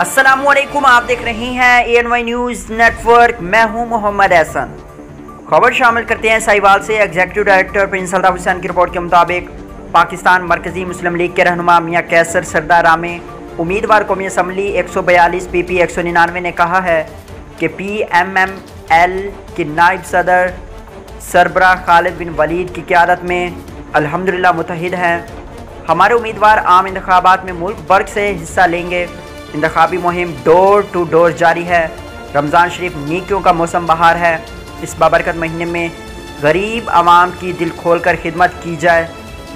अस्सलामुअलैकुम, आप देख रहे हैं ANY न्यूज़ नेटवर्क। मैं हूं मोहम्मद एहसन। खबर शामिल करते हैं साहिवाल से। Executive director Prince Altaf Hussain की रिपोर्ट के मुताबिक पाकिस्तान मरकज़ी मुस्लिम लीग के रहनुमा मियां कैसर सरदार आमे उम्मीदवार कौमी असम्बली 142 PP 199 ने कहा है कि PMML के नायब सदर सरबराह खालिद बिन वलीद की क़यादत में अल्हम्दुलिल्लाह मुत्तहिद हैं। हमारे उम्मीदवार आम इंतखाबात में मुल्क भर से हिस्सा लेंगे। इंतखाबी मुहिम डोर टू डोर जारी है। रमज़ान शरीफ नेकियों का मौसम बहार है। इस बाबरकत महीने में गरीब आवाम की दिल खोल कर खिदमत की जाए।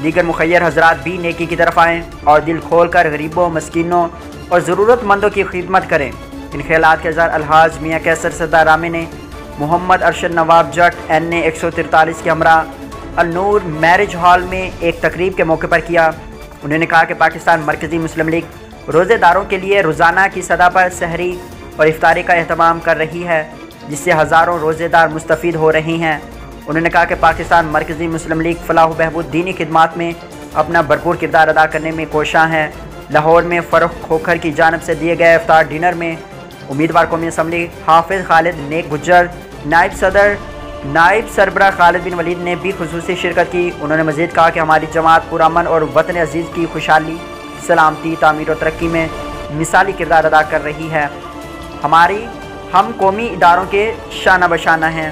दीगर मुखय्यर हजरात भी नेकी की तरफ आएँ और दिल खोल कर गरीबों, मस्किनों और ज़रूरतमंदों की खिदमत करें। इन ख्यालात के ज़र अलहाज मियां कैसर सरदार आमे ने मोहम्मद अरशद नवाब जट NA 143 के हमरा अल-नूर मैरिज हॉल में एक तकरीब के मौके पर किया। उन्होंने कहा कि पाकिस्तान मरकज़ी मुस्लिम लीग रोज़ेदारों के लिए रोज़ाना की सतह पर सहरी और इफ्तारी का अहतमाम कर रही है, जिससे हज़ारों रोज़ेदार मुस्तफ़ीद हो रही हैं। उन्होंने कहा कि पाकिस्तान मरकज़ी मुस्लिम लीग फ़लाह बहबूद दीनी खिदमात में अपना भरपूर किरदार अदा करने में कोशां है। लाहौर में फ़रूख खोखर की जानिब से दिए गए इफ्तार डिनर में उम्मीदवार कौमी असम्बली हाफिज़ खालिद नेक गुज्जर, नायब सदर नायब सरबराह खालिद बिन वलीद ने भी खुसूसी शिरकत की। उन्होंने मज़ीद कहा कि हमारी जमात पुरअमन और वतन अजीज़ की खुशहाली, सलामती, तामीर और तरक्की में मिसाली किरदार अदा कर रही है। हम कौमी इदारों के शाना बशाना हैं।